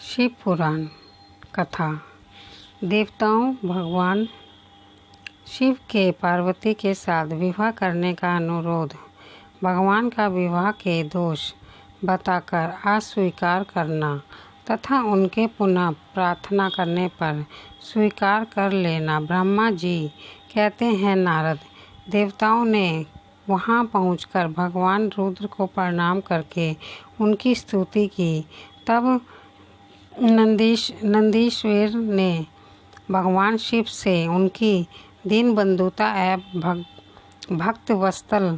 शिव पुराण कथा। देवताओं भगवान शिव के पार्वती के साथ विवाह करने का अनुरोध। भगवान का विवाह के दोष बताकर अस्वीकार करना तथा उनके पुनः प्रार्थना करने पर स्वीकार कर लेना। ब्रह्मा जी कहते हैं, नारद देवताओं ने वहां पहुंचकर भगवान रुद्र को प्रणाम करके उनकी स्तुति की। तब नंदीश्वर ने भगवान शिव से उनकी दीनबंधुता एवं भक्त वत्सल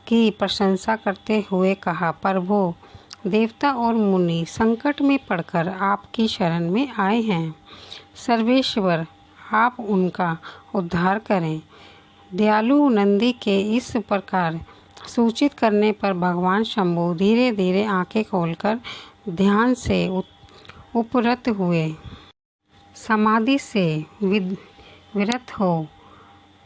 की प्रशंसा करते हुए कहा, प्रभु देवता और मुनि संकट में पड़कर आपकी शरण में आए हैं। सर्वेश्वर आप उनका उद्धार करें। दयालु नंदी के इस प्रकार सूचित करने पर भगवान शंभु धीरे धीरे आंखें खोलकर ध्यान से उपरत हुए। समाधि से विरत हो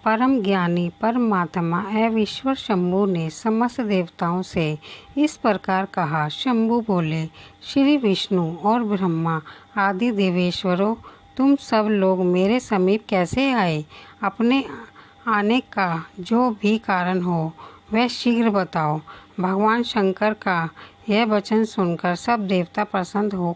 परम ज्ञानी परमात्मा एवं ईश्वर शंभु ने समस्त देवताओं से इस प्रकार कहा। शंभु बोले, श्री विष्णु और ब्रह्मा आदि देवेश्वरों, तुम सब लोग मेरे समीप कैसे आए? अपने आने का जो भी कारण हो वह शीघ्र बताओ। भगवान शंकर का यह वचन सुनकर सब देवता प्रसन्न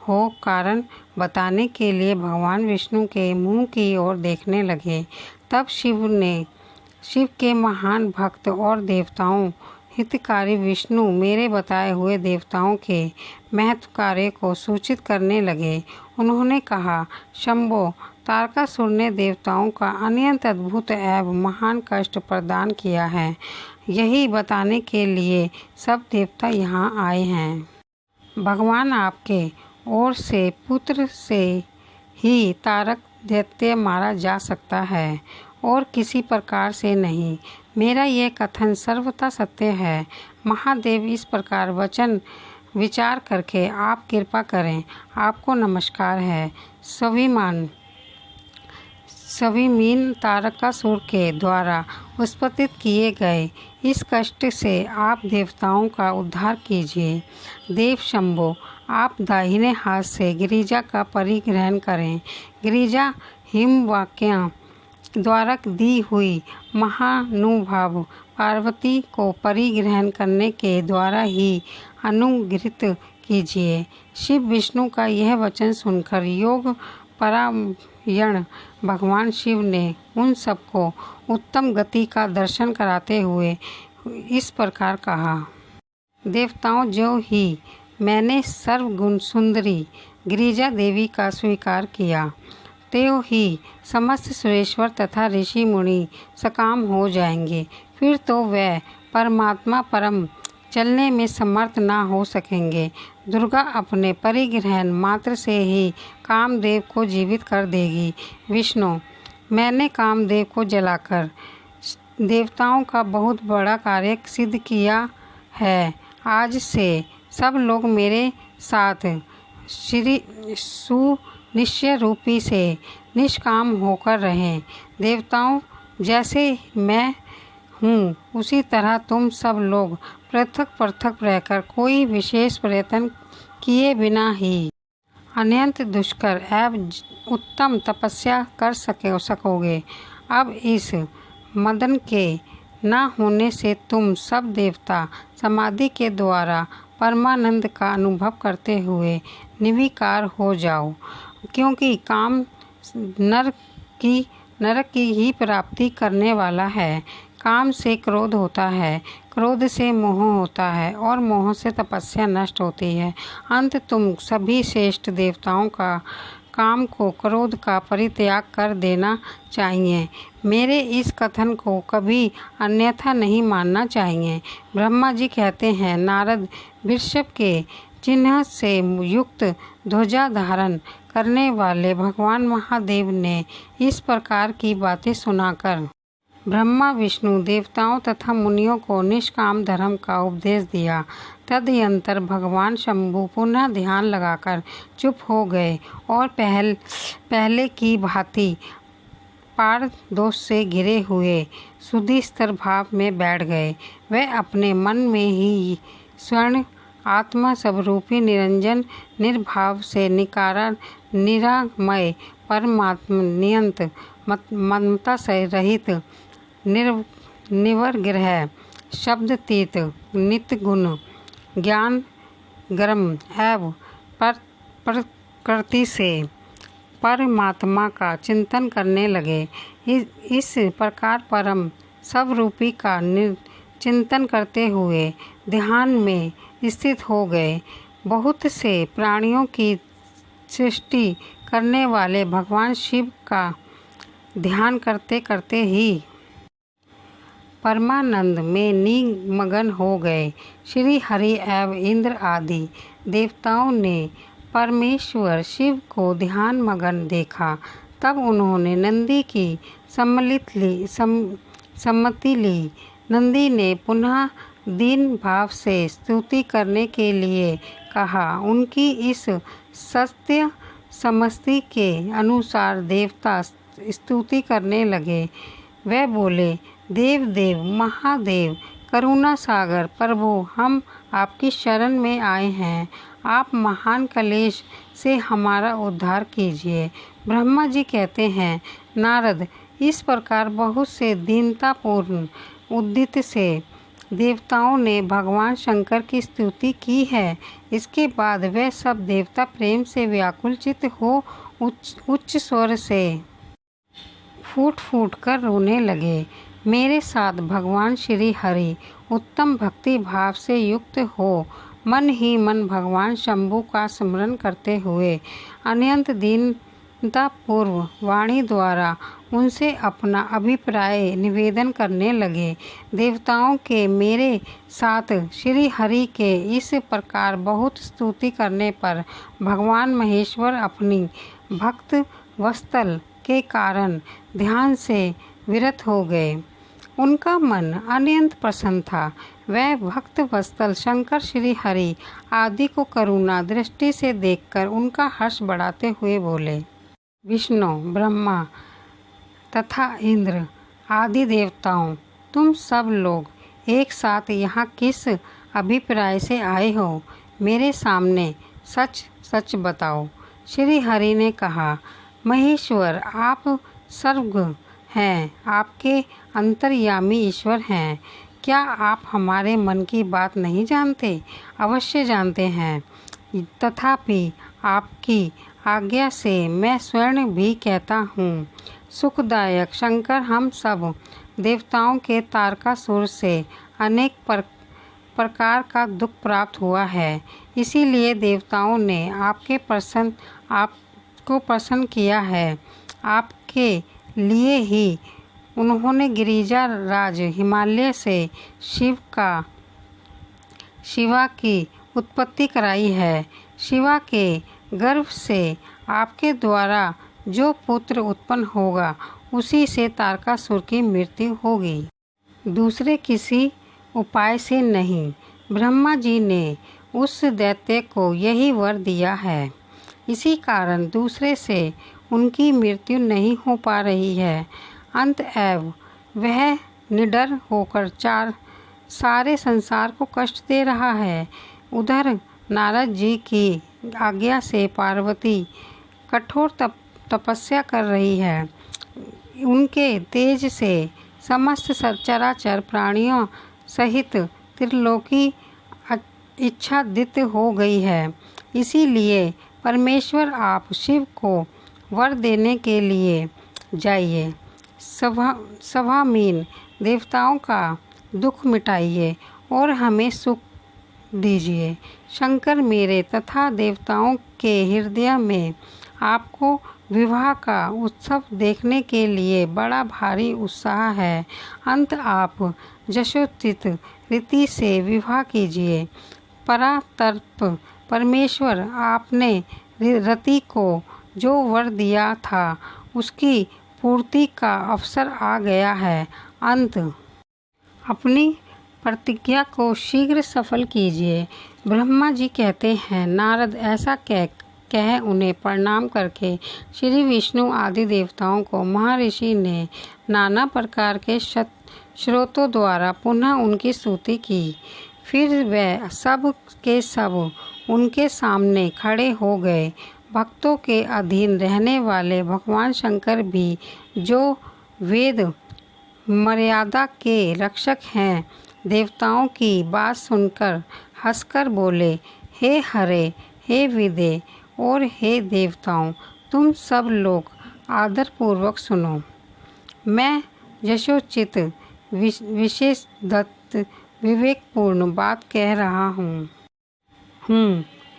हो कारण बताने के लिए भगवान विष्णु के मुंह की ओर देखने लगे। तब शिव के महान भक्त और देवताओं हितकारी विष्णु मेरे बताए हुए देवताओं के महत्व कार्य को सूचित करने लगे। उन्होंने कहा, शंभो, तारकासुर ने देवताओं का अत्यंत अद्भुत एवं महान कष्ट प्रदान किया है। यही बताने के लिए सब देवता यहाँ आए हैं। भगवान आपके ओर से पुत्र से ही तारक दैत्य मारा जा सकता है और किसी प्रकार से नहीं। मेरा यह कथन सर्वथा सत्य है। महादेव इस प्रकार वचन विचार करके आप कृपा करें। आपको नमस्कार है। सविमीन तारकासुर के द्वारा उत्पत्ति किए गए इस कष्ट से आप देवताओं का उद्धार कीजिए। देव शंभो, आप दाहिने हाथ से गिरिजा का परिग्रहण करें। गिरिजा हिमवाक्या द्वारा दी हुई महानुभाव पार्वती को परिग्रहण करने के द्वारा ही अनुग्रहित कीजिए। शिव विष्णु का यह वचन सुनकर योग परायण भगवान शिव ने उन सबको उत्तम गति का दर्शन कराते हुए इस प्रकार कहा, देवताओं, जो ही मैंने सर्वगुण सुंदरी गिरिजा देवी का स्वीकार किया, त्यों ही समस्त सुरेश्वर तथा ऋषि मुनि सकाम हो जाएंगे। फिर तो वह परमात्मा परम चलने में समर्थ ना हो सकेंगे। दुर्गा अपने परिग्रहण मात्र से ही कामदेव को जीवित कर देगी। विष्णु, मैंने कामदेव को जलाकर देवताओं का बहुत बड़ा कार्य सिद्ध किया है। आज से सब लोग मेरे साथ सुनिश्चय रूपी से निष्काम होकर रहें। देवताओं, जैसे मैं हूँ उसी तरह तुम सब लोग पृथक पृथक रहकर कोई विशेष प्रयत्न किए बिना ही अत्यंत दुष्कर एवं उत्तम तपस्या कर सकोगे। अब इस मदन के न होने से तुम सब देवता समाधि के द्वारा परमानंद का अनुभव करते हुए निर्विकार हो जाओ, क्योंकि काम नरक की ही प्राप्ति करने वाला है। काम से क्रोध होता है, क्रोध से मोह होता है और मोह से तपस्या नष्ट होती है। अंत तुम सभी श्रेष्ठ देवताओं का काम को क्रोध का परित्याग कर देना चाहिए। मेरे इस कथन को कभी अन्यथा नहीं मानना चाहिए। ब्रह्मा जी कहते हैं, नारद, वृषभ के चिन्ह से युक्त ध्वजा धारण करने वाले भगवान महादेव ने इस प्रकार की बातें सुनाकर ब्रह्मा विष्णु देवताओं तथा मुनियों को निष्काम धर्म का उपदेश दिया। तदनंतर भगवान शंभु पुनः ध्यान लगाकर चुप हो गए और पहले की भांति पार दोष से घिरे हुए शुद्धि स्तर भाव में बैठ गए। वह अपने मन में ही स्वर्ण आत्मा स्वरूपी निरंजन निर्भाव से निरामय परमात्मा नियंत ममता से रहित निवर्ग्रह शब्दतीत नित्य गुण ज्ञान गर्म एवं प्रकृति से परमात्मा का चिंतन करने लगे। इस प्रकार परम स्वरूपी का चिंतन करते हुए ध्यान में स्थित हो गए। बहुत से प्राणियों की सृष्टि करने वाले भगवान शिव का ध्यान करते करते ही परमानंद में निमग्न हो गए। श्री हरि एवं इंद्र आदि देवताओं ने परमेश्वर शिव को ध्यान मग्न देखा। तब उन्होंने नंदी की सम्मति ली। नंदी ने पुनः दीन भाव से स्तुति करने के लिए कहा। उनकी इस सत्य समस्ति के अनुसार देवता स्तुति करने लगे। वे बोले, देव देव महादेव करुणा सागर प्रभु, हम आपकी शरण में आए हैं। आप महान कलेश से हमारा उद्धार कीजिए। ब्रह्मा जी कहते हैं, नारद, इस प्रकार बहुत से दीनतापूर्ण उद्दित से देवताओं ने भगवान शंकर की स्तुति की है। इसके बाद वे सब देवता प्रेम से व्याकुल चित्त हो उच्च स्वर से फूट फूट कर रोने लगे। मेरे साथ भगवान श्री हरि उत्तम भक्ति भाव से युक्त हो मन ही मन भगवान शंभु का स्मरण करते हुए अनंत दीनता पूर्व वाणी द्वारा उनसे अपना अभिप्राय निवेदन करने लगे। देवताओं के मेरे साथ श्री हरि के इस प्रकार बहुत स्तुति करने पर भगवान महेश्वर अपनी भक्त वत्सल के कारण ध्यान से विरत हो गए। उनका मन अत्यंत प्रसन्न था। वह भक्त वत्सल शंकर श्री हरि आदि को करुणा दृष्टि से देखकर उनका हर्ष बढ़ाते हुए बोले, विष्णु ब्रह्मा तथा इंद्र आदि देवताओं, तुम सब लोग एक साथ यहाँ किस अभिप्राय से आए हो? मेरे सामने सच सच बताओ। श्री हरि ने कहा, महेश्वर, आप सर्वज्ञ हैं, आपके अंतर्यामी ईश्वर हैं। क्या आप हमारे मन की बात नहीं जानते? अवश्य जानते हैं। तथापि आपकी आज्ञा से मैं स्वयं भी कहता हूँ। सुखदायक शंकर, हम सब देवताओं के तारकासुर से अनेक प्रकार का दुख प्राप्त हुआ है। इसीलिए देवताओं ने आपको प्रसन्न किया है। आपके लिए ही उन्होंने गिरिजा राज हिमालय से शिवा की उत्पत्ति कराई है। शिवा के गर्भ से आपके द्वारा जो पुत्र उत्पन्न होगा उसी से तारकासुर की मृत्यु होगी, दूसरे किसी उपाय से नहीं। ब्रह्मा जी ने उस दैत्य को यही वर दिया है। इसी कारण दूसरे से उनकी मृत्यु नहीं हो पा रही है। अतएव वह निडर होकर सारे संसार को कष्ट दे रहा है। उधर नारद जी की आज्ञा से पार्वती कठोर तपस्या कर रही है। उनके तेज से समस्त चराचर प्राणियों सहित त्रिलोकी इच्छादित हो गई है। इसीलिए परमेश्वर, आप शिव को वर देने के लिए जाइए। सभामीन देवताओं का दुख मिटाइए और हमें सुख दीजिए। शंकर, मेरे तथा देवताओं के हृदय में आपको विवाह का उत्सव देखने के लिए बड़ा भारी उत्साह है। अंत आप यशोचित रीति से विवाह कीजिए। परातर्प परमेश्वर, आपने रति को जो वर दिया था उसकी पूर्ति का अवसर आ गया है। अंत अपनी प्रतिज्ञा को शीघ्र सफल कीजिए। ब्रह्मा जी कहते हैं, नारद, ऐसा कह उन्हें प्रणाम करके श्री विष्णु आदि देवताओं को महर्षि ने नाना प्रकार के स्रोतों द्वारा पुनः उनकी स्तुति की। फिर वह सब के सब उनके सामने खड़े हो गए। भक्तों के अधीन रहने वाले भगवान शंकर भी, जो वेद मर्यादा के रक्षक हैं, देवताओं की बात सुनकर हंसकर बोले, हे हरे, हे विदे और हे देवताओं, तुम सब लोग आदरपूर्वक सुनो। मैं यशोचित विशेष दत्त विवेकपूर्ण बात कह रहा हूँ।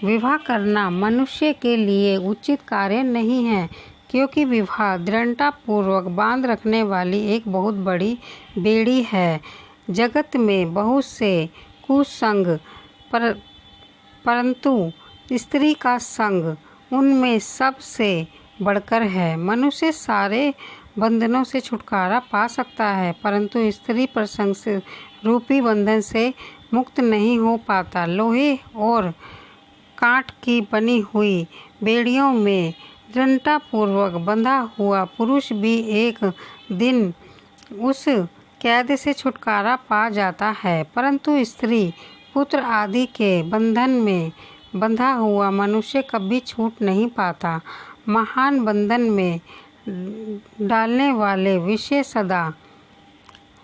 विवाह करना मनुष्य के लिए उचित कार्य नहीं है, क्योंकि विवाह दृढ़ता पूर्वक बांध रखने वाली एक बहुत बड़ी बेड़ी है। जगत में बहुत से कुसंग, परंतु स्त्री का संग उनमें सबसे बढ़कर है। मनुष्य सारे बंधनों से छुटकारा पा सकता है, परंतु स्त्री प्रसंग से रूपी बंधन से मुक्त नहीं हो पाता। लोहे और कांट की बनी हुई बेड़ियों में दृढ़ता पूर्वक बंधा हुआ पुरुष भी एक दिन उस कैद से छुटकारा पा जाता है, परंतु स्त्री, पुत्र आदि के बंधन में बंधा हुआ मनुष्य कभी छूट नहीं पाता। महान बंधन में डालने वाले विषय सदा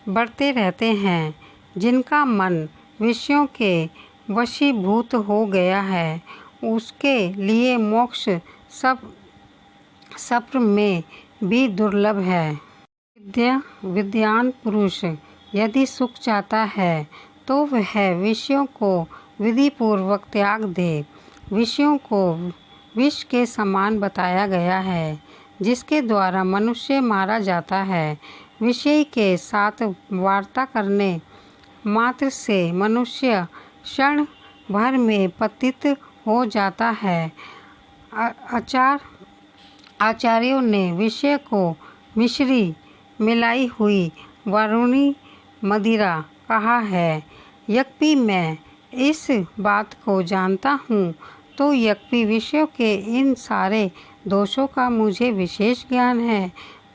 बढ़ते रहते हैं। जिनका मन विषयों के वशीभूत हो गया है, उसके लिए मोक्ष सप्र में भी दुर्लभ है। विद्वान पुरुष यदि सुख चाहता है तो वह विषयों को विधि पूर्वक त्याग दे। विषयों को विष के समान बताया गया है, जिसके द्वारा मनुष्य मारा जाता है। विषय के साथ वार्ता करने मात्र से मनुष्य क्षण भर में पतित हो जाता है। आचार्यों ने विषय को मिश्री मिलाई हुई वरुणी मदिरा कहा है। यद्यपि मैं इस बात को जानता हूँ, तो यद्यपि विषयों के इन सारे दोषों का मुझे विशेष ज्ञान है,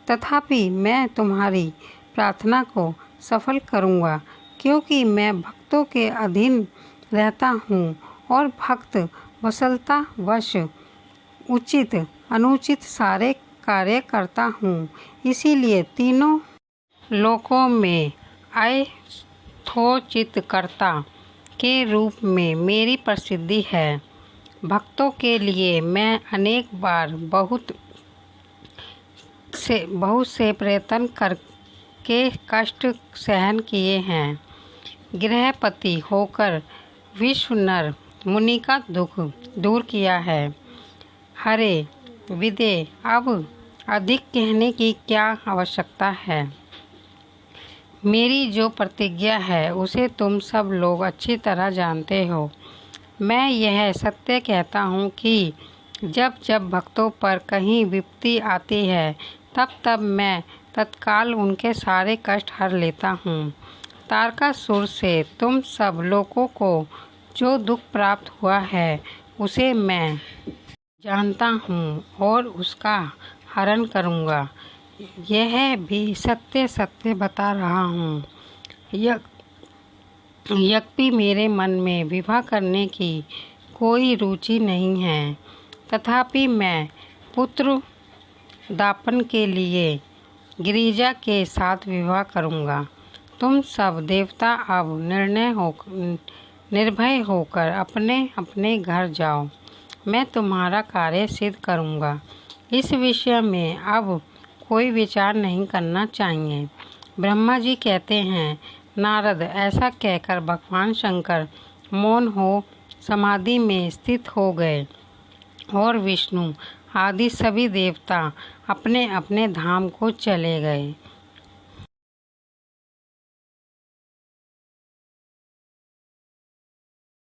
तथापि मैं तुम्हारी प्रार्थना को सफल करूँगा, क्योंकि मैं भक्तों के अधीन रहता हूँ और भक्त वत्सलता वश उचित अनुचित सारे कार्य करता हूँ। इसीलिए तीनों लोकों में यथोचितकर्ता के रूप में मेरी प्रसिद्धि है। भक्तों के लिए मैं अनेक बार बहुत से प्रयत्न करके कष्ट सहन किए हैं। गृहपति होकर विश्वनर मुनि का दुख दूर किया है। हरे विदे, अब अधिक कहने की क्या आवश्यकता है। मेरी जो प्रतिज्ञा है उसे तुम सब लोग अच्छी तरह जानते हो। मैं यह सत्य कहता हूँ कि जब जब भक्तों पर कहीं विपत्ति आती है, तब तब मैं तत्काल उनके सारे कष्ट हर लेता हूँ। तारकासुर से तुम सब लोगों को जो दुख प्राप्त हुआ है, उसे मैं जानता हूँ और उसका हरण करूँगा। यह भी सत्य सत्य बता रहा हूँ। यद्यपि मेरे मन में विवाह करने की कोई रुचि नहीं है, तथापि मैं पुत्र दापन के लिए गिरिजा के साथ विवाह करूँगा। तुम सब देवता अब निर्भय होकर अपने अपने घर जाओ। मैं तुम्हारा कार्य सिद्ध करूँगा। इस विषय में अब कोई विचार नहीं करना चाहिए। ब्रह्मा जी कहते हैं, नारद ऐसा कहकर भगवान शंकर मौन हो समाधि में स्थित हो गए और विष्णु आदि सभी देवता अपने अपने धाम को चले गए।